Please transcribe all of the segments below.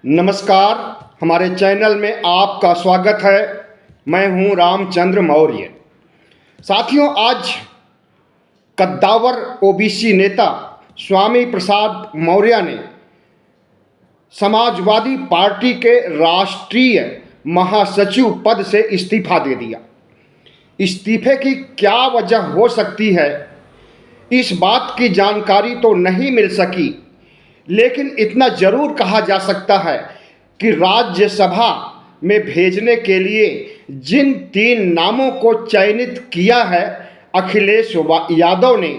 नमस्कार। हमारे चैनल में आपका स्वागत है। मैं हूं रामचंद्र मौर्य। साथियों, आज कद्दावर ओबीसी नेता स्वामी प्रसाद मौर्य ने समाजवादी पार्टी के राष्ट्रीय महासचिव पद से इस्तीफा दे दिया। इस्तीफे की क्या वजह हो सकती है, इस बात की जानकारी तो नहीं मिल सकी, लेकिन इतना जरूर कहा जा सकता है कि राज्यसभा में भेजने के लिए जिन 3 नामों को चयनित किया है अखिलेश यादव ने,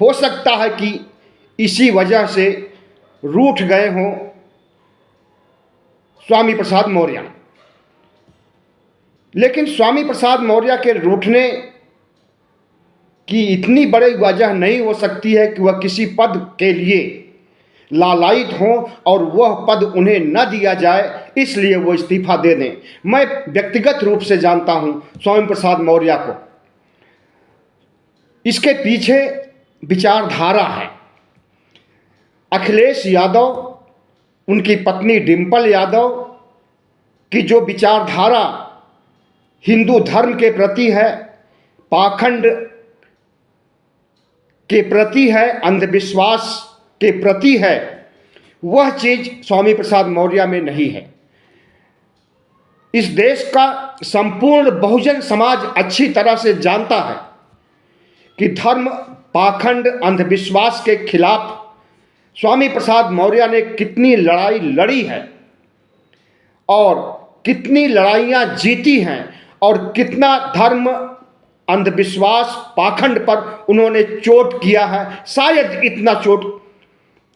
हो सकता है कि इसी वजह से रूठ गए हों स्वामी प्रसाद मौर्य। लेकिन स्वामी प्रसाद मौर्य के रूठने कि इतनी बड़ी वजह नहीं हो सकती है कि वह किसी पद के लिए लालायित हों और वह पद उन्हें न दिया जाए, इसलिए वो इस्तीफा दे दें। मैं व्यक्तिगत रूप से जानता हूं स्वामी प्रसाद मौर्य को। इसके पीछे विचारधारा है। अखिलेश यादव, उनकी पत्नी डिंपल यादव की जो विचारधारा हिंदू धर्म के प्रति है, पाखंड के प्रति है, अंधविश्वास के प्रति है, वह चीज स्वामी प्रसाद मौर्य में नहीं है। इस देश का संपूर्ण बहुजन समाज अच्छी तरह से जानता है कि धर्म, पाखंड, अंधविश्वास के खिलाफ स्वामी प्रसाद मौर्य ने कितनी लड़ाई लड़ी है और कितनी लड़ाइयां जीती हैं और कितना धर्म, अंधविश्वास, पाखंड पर उन्होंने चोट किया है। शायद इतना चोट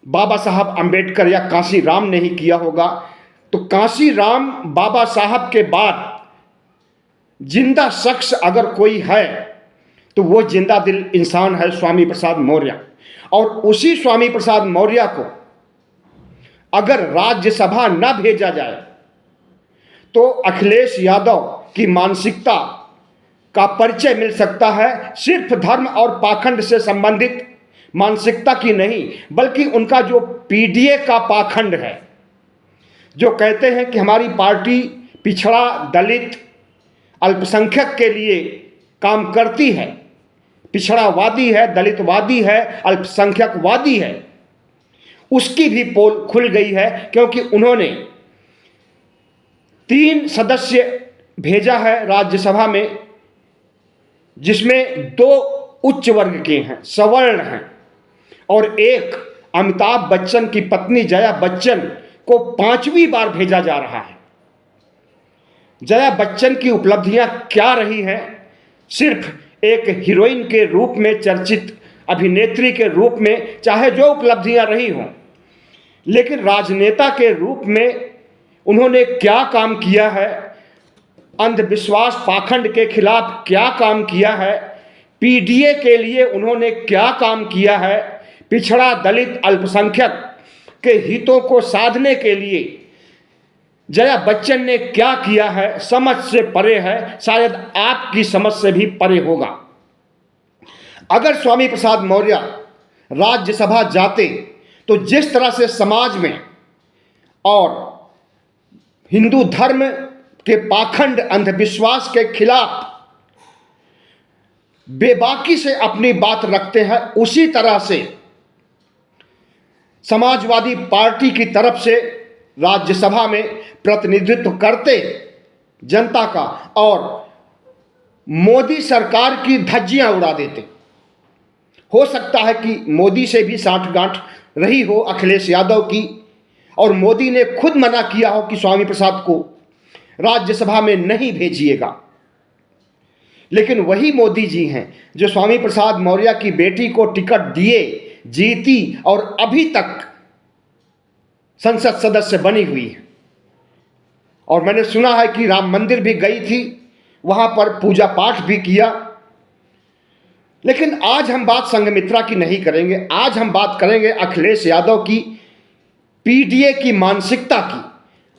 बाबा साहब अंबेडकर या कांसी राम ने ही किया होगा। तो कांसी राम, बाबा साहब के बाद जिंदा शख्स अगर कोई है तो वो जिंदा दिल इंसान है स्वामी प्रसाद मौर्य। और उसी स्वामी प्रसाद मौर्य को अगर राज्यसभा न भेजा जाए तो अखिलेश यादव की मानसिकता का परिचय मिल सकता है। सिर्फ धर्म और पाखंड से संबंधित मानसिकता की नहीं, बल्कि उनका जो पीडीए का पाखंड है, जो कहते हैं कि हमारी पार्टी पिछड़ा, दलित, अल्पसंख्यक के लिए काम करती है, पिछड़ावादी है, दलितवादी है, अल्पसंख्यकवादी है, उसकी भी पोल खुल गई है। क्योंकि उन्होंने 3 सदस्य भेजा है राज्यसभा में, जिसमें 2 उच्च वर्ग के हैं, सवर्ण हैं, और एक अमिताभ बच्चन की पत्नी जया बच्चन को 5वीं बार भेजा जा रहा है। जया बच्चन की उपलब्धियां क्या रही हैं? सिर्फ एक हीरोइन के रूप में, चर्चित अभिनेत्री के रूप में, चाहे जो उपलब्धियां रही हों, लेकिन राजनेता के रूप में उन्होंने क्या काम किया है? अंधविश्वास, पाखंड के खिलाफ क्या काम किया है? पीडीए के लिए उन्होंने क्या काम किया है? पिछड़ा, दलित, अल्पसंख्यक के हितों को साधने के लिए जया बच्चन ने क्या किया है? समझ से परे है, शायद आपकी समझ से भी परे होगा। अगर स्वामी प्रसाद मौर्य राज्यसभा जाते तो जिस तरह से समाज में और हिंदू धर्म के पाखंड, अंधविश्वास के खिलाफ बेबाकी से अपनी बात रखते हैं, उसी तरह से समाजवादी पार्टी की तरफ से राज्यसभा में प्रतिनिधित्व करते जनता का और मोदी सरकार की धज्जियां उड़ा देते। हो सकता है कि मोदी से भी साठगांठ रही हो अखिलेश यादव की, और मोदी ने खुद मना किया हो कि स्वामी प्रसाद को राज्यसभा में नहीं भेजिएगा। लेकिन वही मोदी जी हैं जो स्वामी प्रसाद मौर्य की बेटी को टिकट दिए, जीती और अभी तक संसद सदस्य बनी हुई है। और मैंने सुना है कि राम मंदिर भी गई थी, वहां पर पूजा पाठ भी किया। लेकिन आज हम बात संघमित्रा की नहीं करेंगे। आज हम बात करेंगे अखिलेश यादव की पीडीए की मानसिकता की।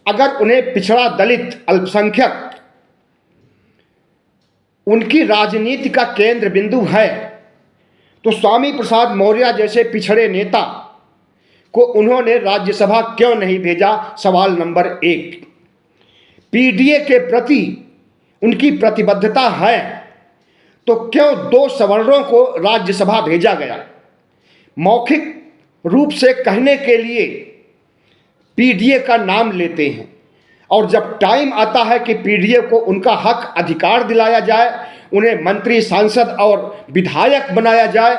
अगर उन्हें पिछड़ा, दलित, अल्पसंख्यक उनकी राजनीति का केंद्र बिंदु है, तो स्वामी प्रसाद मौर्य जैसे पिछड़े नेता को उन्होंने राज्यसभा क्यों नहीं भेजा? सवाल नंबर 1। पीडीए के प्रति उनकी प्रतिबद्धता है तो क्यों 2 सवर्णों को राज्यसभा भेजा गया? मौखिक रूप से कहने के लिए पीडीए का नाम लेते हैं और जब टाइम आता है कि पीडीए को उनका हक अधिकार दिलाया जाए, उन्हें मंत्री, सांसद और विधायक बनाया जाए,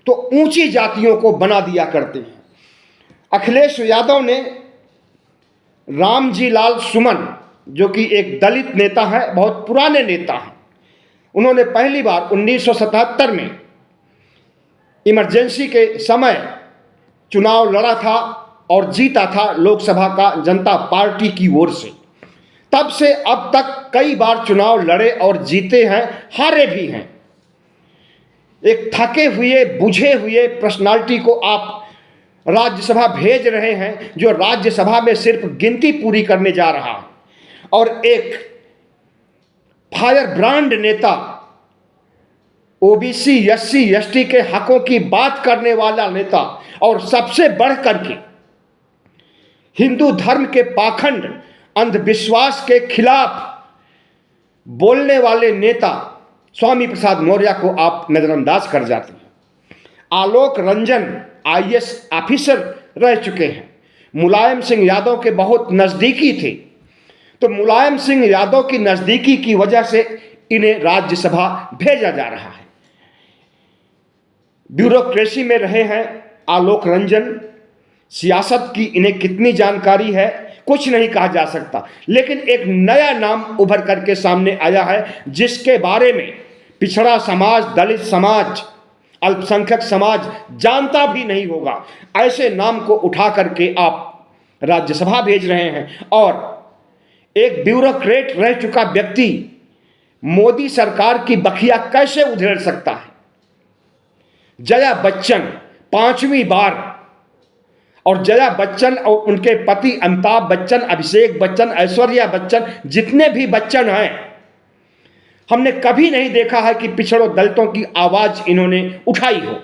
तो ऊंची जातियों को बना दिया करते हैं। अखिलेश यादव ने रामजी लाल सुमन, जो कि एक दलित नेता है, बहुत पुराने नेता हैं, उन्होंने पहली बार 1977 में इमरजेंसी के समय चुनाव लड़ा था और जीता था लोकसभा का जनता पार्टी की ओर से। तब से अब तक कई बार चुनाव लड़े और जीते हैं, हारे भी हैं। एक थके हुए, बुझे हुए पर्सनालिटी को आप राज्यसभा भेज रहे हैं, जो राज्यसभा में सिर्फ गिनती पूरी करने जा रहा है, और एक फायर ब्रांड नेता, ओबीसी, एससी, एसटी के हकों की बात करने वाला नेता, और सबसे बढ़कर के हिंदू धर्म के पाखंड, अंधविश्वास के खिलाफ बोलने वाले नेता स्वामी प्रसाद मौर्य को आप नजरअंदाज कर जाते हैं। आलोक रंजन आईएएस ऑफिसर रह चुके हैं, मुलायम सिंह यादव के बहुत नज़दीकी थे, तो मुलायम सिंह यादव की नज़दीकी की वजह से इन्हें राज्यसभा भेजा जा रहा है। ब्यूरोक्रेसी में रहे हैं आलोक रंजन, सियासत की इन्हें कितनी जानकारी है कुछ नहीं कहा जा सकता, लेकिन एक नया नाम उभर करके सामने आया है जिसके बारे में पिछड़ा समाज, दलित समाज, अल्पसंख्यक समाज जानता भी नहीं होगा। ऐसे नाम को उठा करके आप राज्यसभा भेज रहे हैं, और एक ब्यूरोक्रेट रह चुका व्यक्ति मोदी सरकार की बखिया कैसे उधेड़ सकता है? जया बच्चन 5वीं बार, और जया बच्चन और उनके पति अमिताभ बच्चन, अभिषेक बच्चन, ऐश्वर्या बच्चन, जितने भी बच्चन हैं, हमने कभी नहीं देखा है कि पिछड़ों दलितों की आवाज इन्होंने उठाई हो।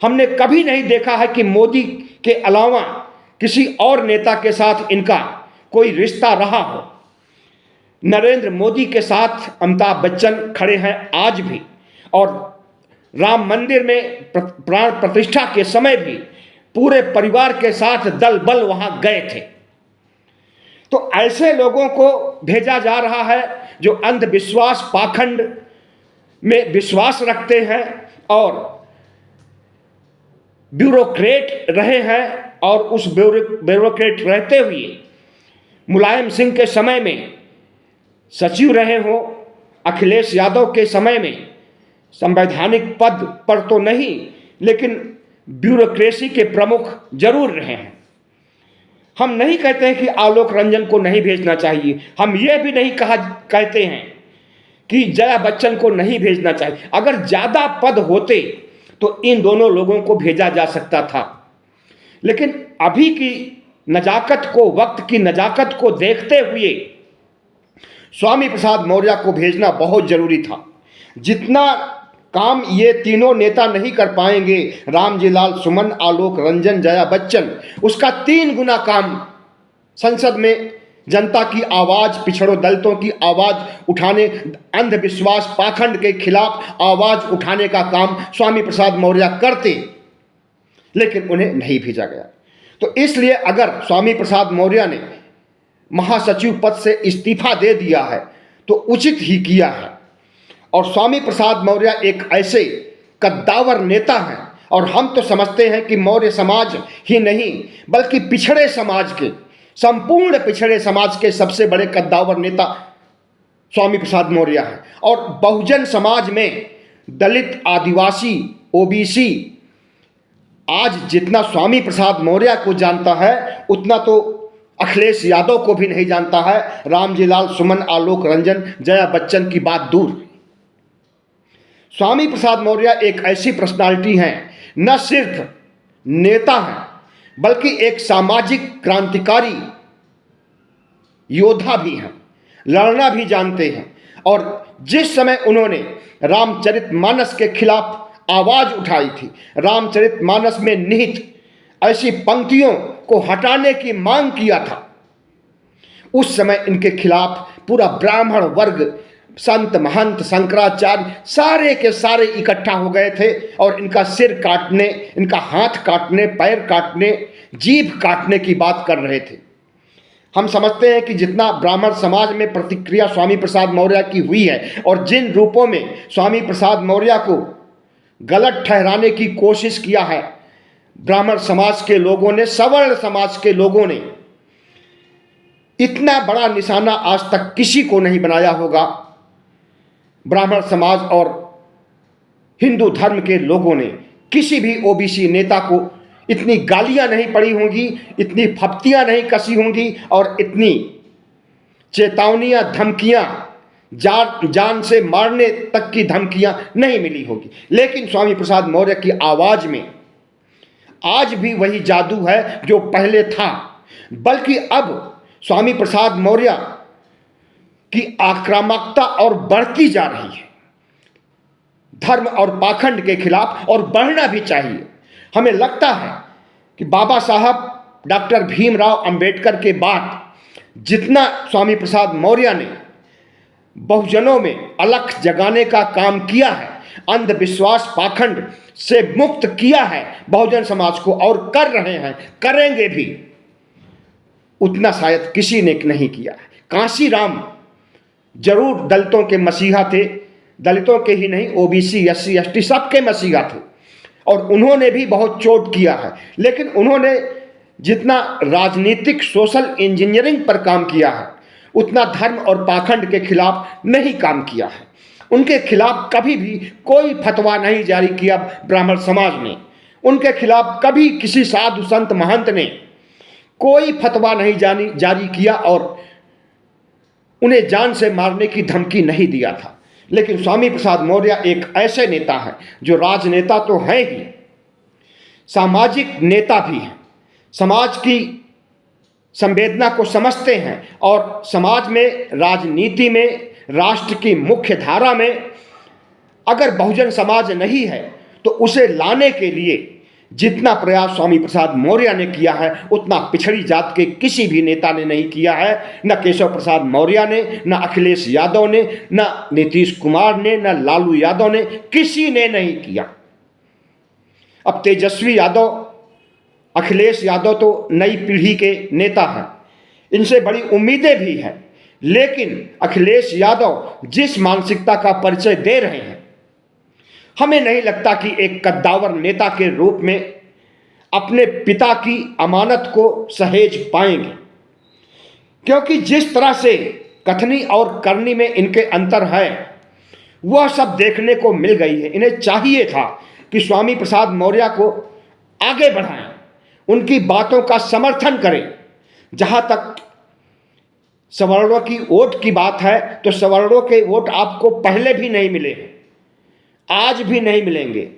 हमने कभी नहीं देखा है कि मोदी के अलावा किसी और नेता के साथ इनका कोई रिश्ता रहा हो। नरेंद्र मोदी के साथ अमिताभ बच्चन खड़े हैं आज भी, और राम मंदिर में प्राण प्रतिष्ठा के समय भी पूरे परिवार के साथ दल बल वहां गए थे। तो ऐसे लोगों को भेजा जा रहा है जो अंधविश्वास, पाखंड में विश्वास रखते हैं और ब्यूरोक्रेट रहे हैं, और उस ब्यूरोक्रेट रहते हुए मुलायम सिंह के समय में सचिव रहे हो, अखिलेश यादव के समय में संवैधानिक पद पर तो नहीं लेकिन ब्यूरोक्रेसी के प्रमुख जरूर रहे हैं। हम नहीं कहते हैं कि आलोक रंजन को नहीं भेजना चाहिए, हम यह भी नहीं कहते हैं कि जया बच्चन को नहीं भेजना चाहिए। अगर ज़्यादा पद होते तो इन दोनों लोगों को भेजा जा सकता था, लेकिन अभी की नजाकत को, वक्त की नजाकत को देखते हुए स्वामी प्रसाद मौर्य को भेजना बहुत जरूरी था। जितना काम ये तीनों नेता नहीं कर पाएंगे, रामजी लाल सुमन, आलोक रंजन, जया बच्चन, उसका 3 गुना काम संसद में जनता की आवाज़, पिछड़ों दलितों की आवाज़ उठाने, अंधविश्वास, पाखंड के खिलाफ आवाज़ उठाने का काम स्वामी प्रसाद मौर्य करते, लेकिन उन्हें नहीं भेजा गया। तो इसलिए अगर स्वामी प्रसाद मौर्य ने महासचिव पद से इस्तीफा दे दिया है तो उचित ही किया है। और स्वामी प्रसाद मौर्य एक ऐसे कद्दावर नेता हैं, और हम तो समझते हैं कि मौर्य समाज ही नहीं बल्कि पिछड़े समाज के, संपूर्ण पिछड़े समाज के सबसे बड़े कद्दावर नेता स्वामी प्रसाद मौर्य हैं। और बहुजन समाज में दलित, आदिवासी, ओबीसी आज जितना स्वामी प्रसाद मौर्य को जानता है उतना तो अखिलेश यादव को भी नहीं जानता है। रामजी लाल सुमन, आलोक रंजन, जया बच्चन की बात दूर। स्वामी प्रसाद मौर्य एक ऐसी पर्सनालिटी हैं, न सिर्फ नेता हैं बल्कि एक सामाजिक क्रांतिकारी योद्धा भी हैं, लड़ना भी जानते हैं। और जिस समय उन्होंने रामचरितमानस के खिलाफ आवाज उठाई थी, रामचरितमानस में निहित ऐसी पंक्तियों को हटाने की मांग किया था, उस समय इनके खिलाफ पूरा ब्राह्मण वर्ग, संत महंत शंकराचार्य सारे के सारे इकट्ठा हो गए थे और इनका सिर काटने, इनका हाथ काटने, पैर काटने, जीभ काटने की बात कर रहे थे। हम समझते हैं कि जितना ब्राह्मण समाज में प्रतिक्रिया स्वामी प्रसाद मौर्य की हुई है और जिन रूपों में स्वामी प्रसाद मौर्य को गलत ठहराने की कोशिश किया है ब्राह्मण समाज के लोगों ने, सवर्ण समाज के लोगों ने, इतना बड़ा निशाना आज तक किसी को नहीं बनाया होगा। ब्राह्मण समाज और हिंदू धर्म के लोगों ने किसी भी ओबीसी नेता को इतनी गालियां नहीं पड़ी होंगी, इतनी फप्तियां नहीं कसी होंगी और इतनी चेतावनियां, धमकियां, जान से मारने तक की धमकियां नहीं मिली होगी। लेकिन स्वामी प्रसाद मौर्य की आवाज में आज भी वही जादू है जो पहले था, बल्कि अब स्वामी प्रसाद मौर्य की आक्रामकता और बढ़ती जा रही है धर्म और पाखंड के खिलाफ, और बढ़ना भी चाहिए। हमें लगता है कि बाबा साहब डॉक्टर भीमराव अंबेडकर के बाद जितना स्वामी प्रसाद मौर्य ने बहुजनों में अलख जगाने का काम किया है, अंधविश्वास पाखंड से मुक्त किया है बहुजन समाज को, और कर रहे हैं, करेंगे भी, उतना शायद किसी ने नहीं किया है। कांशीराम जरूर दलितों के मसीहा थे, दलितों के ही नहीं, ओबीसी, एससी, एसटी सबके मसीहा थे, और उन्होंने भी बहुत चोट किया है। लेकिन उन्होंने जितना राजनीतिक सोशल इंजीनियरिंग पर काम किया है उतना धर्म और पाखंड के खिलाफ नहीं काम किया है। उनके खिलाफ कभी भी कोई फतवा नहीं जारी किया ब्राह्मण समाज ने, उनके खिलाफ कभी किसी साधु संत महंत ने कोई फतवा नहीं जारी किया और उन्हें जान से मारने की धमकी नहीं दिया था। लेकिन स्वामी प्रसाद मौर्य एक ऐसे नेता हैं जो राजनेता तो हैं ही, सामाजिक नेता भी हैं, समाज की संवेदना को समझते हैं और समाज में, राजनीति में, राष्ट्र की मुख्य धारा में अगर बहुजन समाज नहीं है तो उसे लाने के लिए जितना प्रयास स्वामी प्रसाद मौर्य ने किया है उतना पिछड़ी जात के किसी भी नेता ने नहीं किया है। न केशव प्रसाद मौर्य ने, न अखिलेश यादव ने, न नीतीश कुमार ने, न लालू यादव ने, किसी ने नहीं किया। अब तेजस्वी यादव, अखिलेश यादव तो नई पीढ़ी के नेता हैं, इनसे बड़ी उम्मीदें भी हैं, लेकिन अखिलेश यादव जिस मानसिकता का परिचय दे रहे हैं, हमें नहीं लगता कि एक कद्दावर नेता के रूप में अपने पिता की अमानत को सहेज पाएंगे, क्योंकि जिस तरह से कथनी और करनी में इनके अंतर है वह सब देखने को मिल गई है। इन्हें चाहिए था कि स्वामी प्रसाद मौर्य को आगे बढ़ाएं, उनकी बातों का समर्थन करें। जहां तक सवर्णों की वोट की बात है तो सवर्णों के वोट आपको पहले भी नहीं मिले, आज भी नहीं मिलेंगे,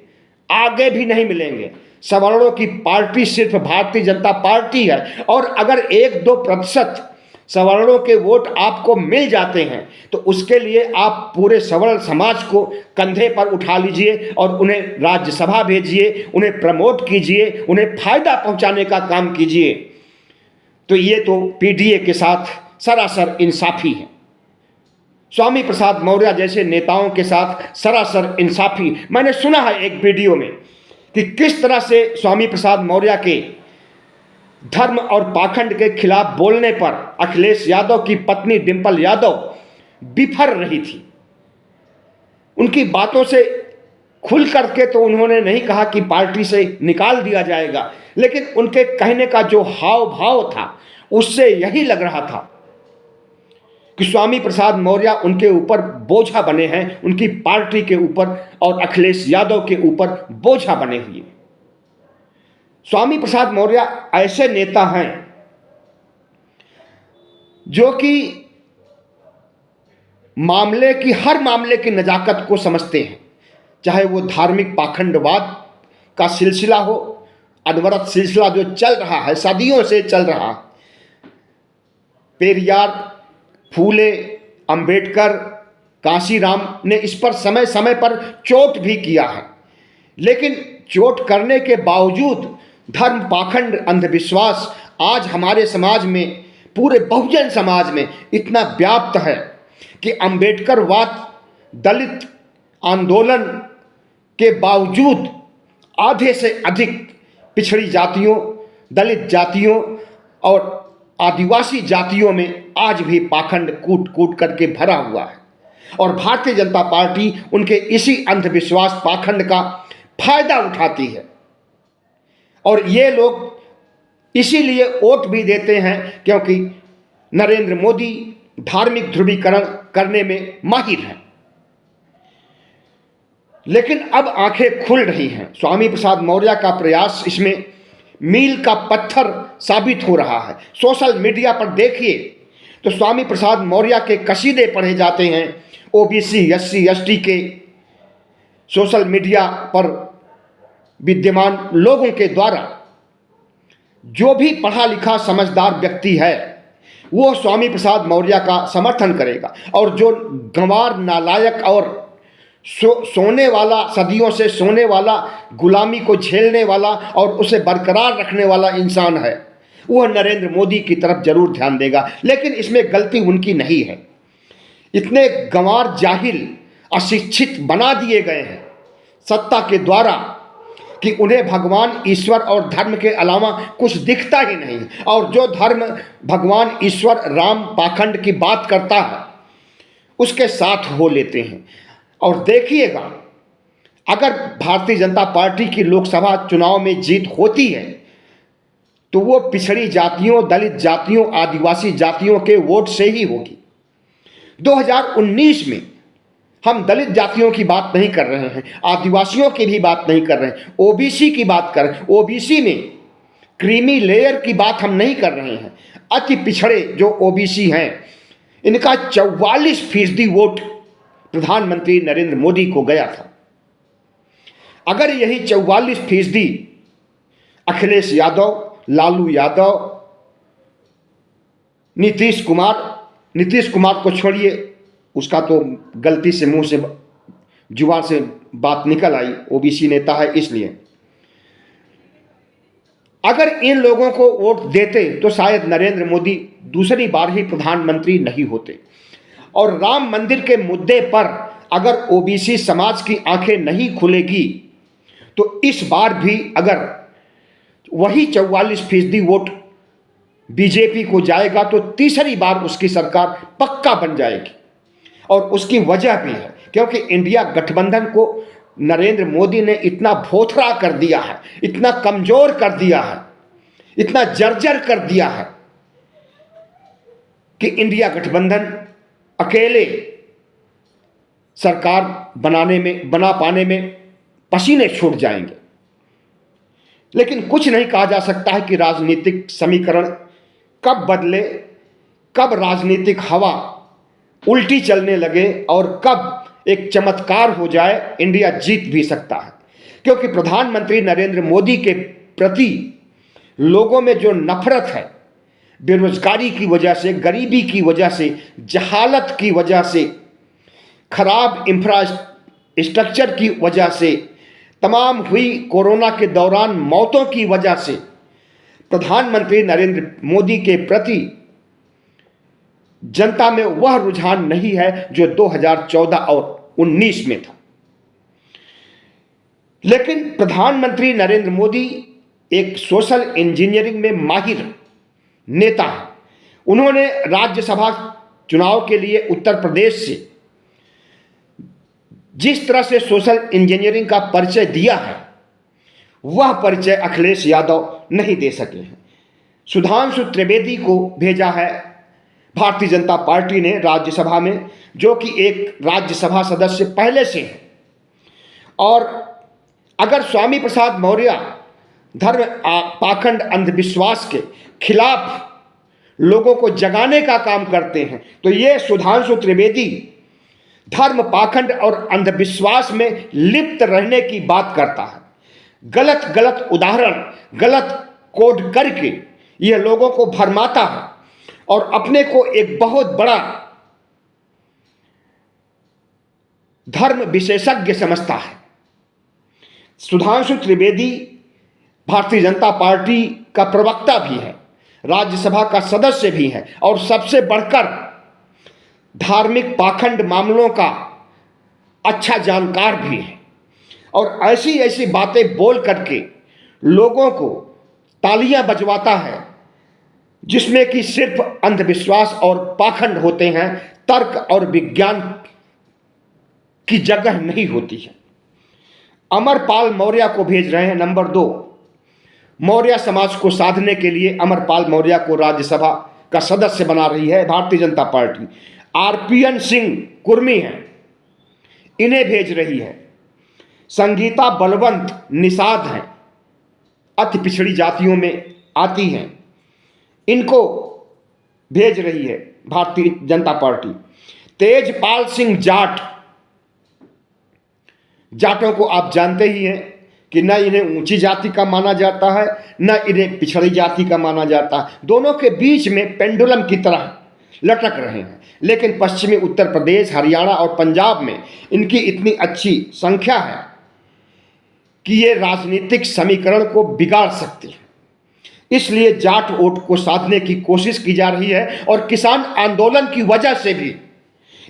आगे भी नहीं मिलेंगे। सवर्णों की पार्टी सिर्फ भारतीय जनता पार्टी है, और अगर 1-2% सवर्णों के वोट आपको मिल जाते हैं तो उसके लिए आप पूरे सवर्ण समाज को कंधे पर उठा लीजिए और उन्हें राज्यसभा भेजिए, उन्हें प्रमोट कीजिए, उन्हें फायदा पहुंचाने का काम कीजिए। तो ये तो पीडीए के साथ सरासर इंसाफी है। स्वामी प्रसाद मौर्य जैसे नेताओं के साथ सरासर इंसाफी। मैंने सुना है एक वीडियो में कि किस तरह से स्वामी प्रसाद मौर्य के धर्म और पाखंड के खिलाफ बोलने पर अखिलेश यादव की पत्नी डिंपल यादव बिफर रही थी। उनकी बातों से खुल करके तो उन्होंने नहीं कहा कि पार्टी से निकाल दिया जाएगा, लेकिन उनके कहने का जो हाव भाव था उससे यही लग रहा था कि स्वामी प्रसाद मौर्य उनके ऊपर बोझा बने हैं, उनकी पार्टी के ऊपर और अखिलेश यादव के ऊपर बोझा बने हुए। स्वामी प्रसाद मौर्य ऐसे नेता हैं जो कि हर मामले की नजाकत को समझते हैं, चाहे वो धार्मिक पाखंडवाद का सिलसिला हो, अनवरत सिलसिला जो चल रहा है, सदियों से चल रहा, पेरियार, फूले, अंबेडकर, कांशीराम ने इस पर समय समय पर चोट भी किया है, लेकिन चोट करने के बावजूद धर्म, पाखंड, अंधविश्वास आज हमारे समाज में, पूरे बहुजन समाज में इतना व्याप्त है कि अंबेडकरवाद, दलित आंदोलन के बावजूद आधे से अधिक पिछड़ी जातियों, दलित जातियों और आदिवासी जातियों में आज भी पाखंड कूट कूट करके भरा हुआ है। और भारतीय जनता पार्टी उनके इसी अंधविश्वास, पाखंड का फायदा उठाती है। और ये लोग इसीलिए वोट भी देते हैं क्योंकि नरेंद्र मोदी धार्मिक ध्रुवीकरण करने में माहिर हैं। लेकिन अब आंखें खुल रही हैं। स्वामी प्रसाद मौर्य का प्रयास इसमें मील का पत्थर साबित हो रहा है। सोशल मीडिया पर देखिए तो स्वामी प्रसाद मौर्य के कसीदे पढ़े जाते हैं ओबीसी, एससी, एसटी के सोशल मीडिया पर विद्यमान लोगों के द्वारा। जो भी पढ़ा लिखा समझदार व्यक्ति है वो स्वामी प्रसाद मौर्य का समर्थन करेगा, और जो गंवार, नालायक और सोने वाला, सदियों से सोने वाला, गुलामी को झेलने वाला और उसे बरकरार रखने वाला इंसान है, वह नरेंद्र मोदी की तरफ जरूर ध्यान देगा। लेकिन इसमें गलती उनकी नहीं है। इतने गंवार, जाहिल, अशिक्षित बना दिए गए हैं सत्ता के द्वारा कि उन्हें भगवान, ईश्वर और धर्म के अलावा कुछ दिखता ही नहीं। और जो धर्म, भगवान, ईश्वर, राम, पाखंड की बात करता है उसके साथ हो लेते हैं। और देखिएगा, अगर भारतीय जनता पार्टी की लोकसभा चुनाव में जीत होती है तो वो पिछड़ी जातियों, दलित जातियों, आदिवासी जातियों के वोट से ही होगी। 2019 में हम दलित जातियों की बात नहीं कर रहे हैं, आदिवासियों की भी बात नहीं कर रहे हैं, ओबीसी की बात कर रहे हैं। ओबीसी में क्रीमी लेयर की बात हम नहीं कर रहे हैं। अति पिछड़े जो ओबीसी हैं, इनका 44% वोट प्रधानमंत्री नरेंद्र मोदी को गया था। अगर यही 44% अखिलेश यादव, लालू यादव, नीतीश कुमार को छोड़िए, उसका तो गलती से मुंह से, जुबान से बात निकल आई, ओबीसी नेता है इसलिए। अगर इन लोगों को वोट देते तो शायद नरेंद्र मोदी दूसरी बार ही प्रधानमंत्री नहीं होते। और राम मंदिर के मुद्दे पर अगर ओबीसी समाज की आंखें नहीं खुलेगी तो इस बार भी अगर वही 44% वोट बीजेपी को जाएगा तो तीसरी बार उसकी सरकार पक्का बन जाएगी। और उसकी वजह भी है क्योंकि इंडिया गठबंधन को नरेंद्र मोदी ने इतना भोथरा कर दिया है, इतना कमजोर कर दिया है, इतना जर्जर कर दिया है कि इंडिया गठबंधन अकेले सरकार बना पाने में पसीने छूट जाएंगे। लेकिन कुछ नहीं कहा जा सकता है कि राजनीतिक समीकरण कब बदले, कब राजनीतिक हवा उल्टी चलने लगे और कब एक चमत्कार हो जाए। इंडिया जीत भी सकता है क्योंकि प्रधानमंत्री नरेंद्र मोदी के प्रति लोगों में जो नफरत है, बेरोजगारी की वजह से, गरीबी की वजह से, जहालत की वजह से, खराब इंफ्रास्ट्रक्चर की वजह से, तमाम हुई कोरोना के दौरान मौतों की वजह से प्रधानमंत्री नरेंद्र मोदी के प्रति जनता में वह रुझान नहीं है जो 2014 और 19 में था। लेकिन प्रधानमंत्री नरेंद्र मोदी एक सोशल इंजीनियरिंग में माहिर नेता है। उन्होंने राज्यसभा चुनाव के लिए उत्तर प्रदेश से जिस तरह से सोशल इंजीनियरिंग का परिचय दिया है वह परिचय अखिलेश यादव नहीं दे सके हैं। सुधांशु त्रिवेदी को भेजा है भारतीय जनता पार्टी ने राज्यसभा में, जो कि एक राज्यसभा सदस्य पहले से है। और अगर स्वामी प्रसाद मौर्य धर्म, पाखंड, अंधविश्वास के खिलाफ लोगों को जगाने का काम करते हैं तो ये सुधांशु त्रिवेदी धर्म, पाखंड और अंधविश्वास में लिप्त रहने की बात करता है। गलत गलत उदाहरण, गलत कोड करके यह लोगों को भरमाता है और अपने को एक बहुत बड़ा धर्म विशेषज्ञ समझता है। सुधांशु त्रिवेदी भारतीय जनता पार्टी का प्रवक्ता भी है, राज्यसभा का सदस्य भी है और सबसे बढ़कर धार्मिक पाखंड मामलों का अच्छा जानकार भी है। और ऐसी ऐसी बातें बोल करके लोगों को तालियां बजवाता है जिसमें कि सिर्फ अंधविश्वास और पाखंड होते हैं, तर्क और विज्ञान की जगह नहीं होती है। अमरपाल मौर्य को भेज रहे हैं। नंबर 2, मौर्य समाज को साधने के लिए अमरपाल मौर्य को राज्यसभा का सदस्य बना रही है भारतीय जनता पार्टी। आरपीएन सिंह कुर्मी हैं, इन्हें भेज रही है। संगीता बलवंत निषाद हैं, अति पिछड़ी जातियों में आती हैं, इनको भेज रही है भारतीय जनता पार्टी। तेजपाल सिंह जाट, जाटों को आप जानते ही हैं कि न इन्हें ऊंची जाति का माना जाता है, न इन्हें पिछड़ी जाति का माना जाता है। दोनों के बीच में पेंडुलम की तरह लटक रहे हैं। लेकिन पश्चिमी उत्तर प्रदेश, हरियाणा और पंजाब में इनकी इतनी अच्छी संख्या है कि ये राजनीतिक समीकरण को बिगाड़ सकती है। इसलिए जाट वोट को साधने की कोशिश की जा रही है और किसान आंदोलन की वजह से भी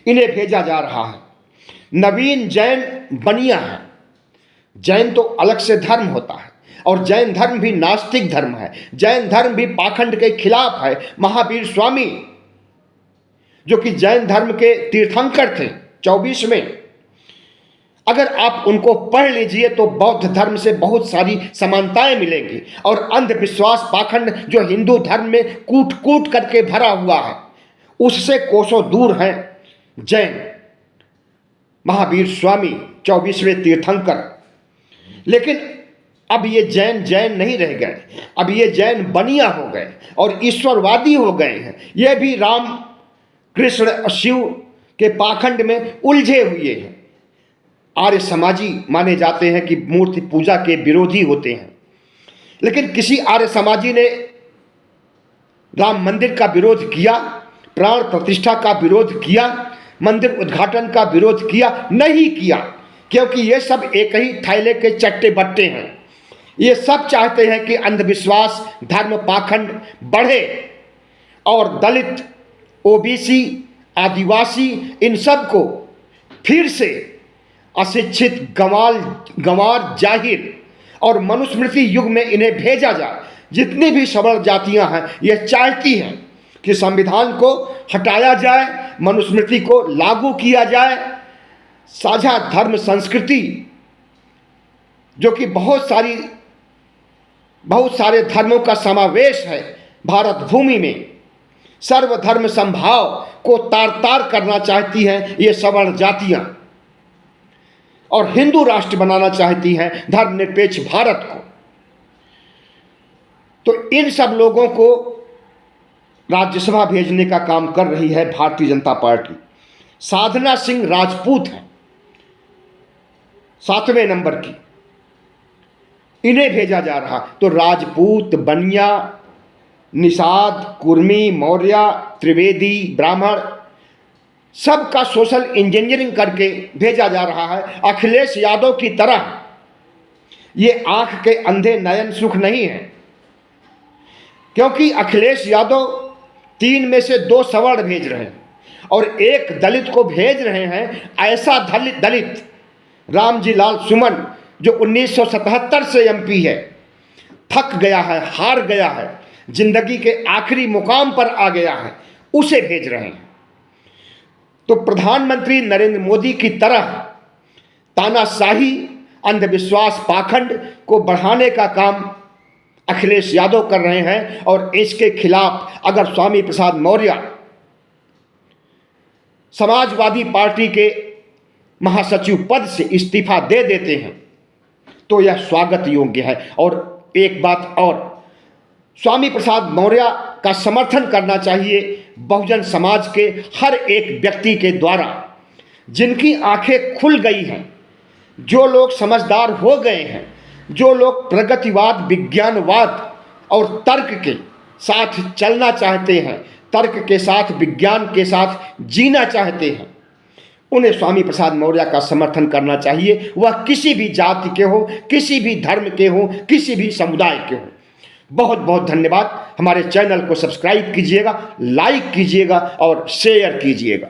इन्हें भेजा जा रहा है। नवीन जैन बनिया है। जैन तो अलग से धर्म होता है और जैन धर्म भी नास्तिक धर्म है। जैन धर्म भी पाखंड के खिलाफ है। महावीर स्वामी जो कि जैन धर्म के तीर्थंकर थे 24वें, अगर आप उनको पढ़ लीजिए तो बौद्ध धर्म से बहुत सारी समानताएं मिलेंगी। और अंधविश्वास पाखंड जो हिंदू धर्म में कूट कूट करके भरा हुआ है, उससे कोसों दूर हैं जैन। महावीर स्वामी 24वें तीर्थंकर। लेकिन अब ये जैन जैन नहीं रह गए, अब ये जैन बनिया हो गए और ईश्वरवादी हो गए हैं। ये भी राम कृष्ण और शिव के पाखंड में उलझे हुए हैं। आर्य समाजी माने जाते हैं कि मूर्ति पूजा के विरोधी होते हैं। लेकिन किसी आर्य समाजी ने राम मंदिर का विरोध किया, प्राण प्रतिष्ठा का विरोध किया, मंदिर उद्घाटन का विरोध किया? नहीं किया, क्योंकि ये सब एक ही थैले के चट्टे बट्टे हैं। ये सब चाहते हैं कि अंधविश्वास, धर्म पाखंड बढ़े और दलित, ओबीसी, आदिवासी, इन सब को फिर से अशिक्षित, गंवार, जाहिर और मनुस्मृति युग में इन्हें भेजा जाए। जितनी भी सबल जातियां हैं ये चाहती हैं कि संविधान को हटाया जाए, मनुस्मृति को लागू किया जाए, साझा धर्म संस्कृति जो कि बहुत सारे धर्मों का समावेश है भारत भूमि में, सर्वधर्म संभाव को तार तार करना चाहती हैं ये सवर्ण जातियां और हिंदू राष्ट्र बनाना चाहती हैं धर्मनिरपेक्ष भारत को। तो इन सब लोगों को राज्यसभा भेजने का काम कर रही है भारतीय जनता पार्टी। साधना सिंह राजपूत हैं 7वें नंबर की, इन्हें भेजा जा रहा। तो राजपूत, बनिया, निषाद, कुर्मी, मौर्य, त्रिवेदी, ब्राह्मण सबका सोशल इंजीनियरिंग करके भेजा जा रहा है। अखिलेश यादव की तरह ये आंख के अंधे नयन सुख नहीं है, क्योंकि अखिलेश यादव 3 में से 2 सवर्ण भेज रहे हैं और 1 दलित को भेज रहे हैं। ऐसा दलित रामजी लाल सुमन जो 1977 से एमपी है, थक गया है, हार गया है, जिंदगी के आखिरी मुकाम पर आ गया है, उसे भेज रहे हैं। तो प्रधानमंत्री नरेंद्र मोदी की तरह तानाशाही, अंधविश्वास, पाखंड को बढ़ाने का काम अखिलेश यादव कर रहे हैं। और इसके खिलाफ अगर स्वामी प्रसाद मौर्य समाजवादी पार्टी के महासचिव पद से इस्तीफा दे देते हैं तो यह स्वागत योग्य है। और एक बात और, स्वामी प्रसाद मौर्य का समर्थन करना चाहिए बहुजन समाज के हर एक व्यक्ति के द्वारा, जिनकी आंखें खुल गई हैं, जो लोग समझदार हो गए हैं, जो लोग प्रगतिवाद, विज्ञानवाद और तर्क के साथ चलना चाहते हैं, तर्क के साथ, विज्ञान के साथ जीना चाहते हैं, उन्हें स्वामी प्रसाद मौर्य का समर्थन करना चाहिए। वह किसी भी जाति के हो, किसी भी धर्म के हो, किसी भी समुदाय के हो। बहुत बहुत धन्यवाद। हमारे चैनल को सब्सक्राइब कीजिएगा, लाइक कीजिएगा और शेयर कीजिएगा।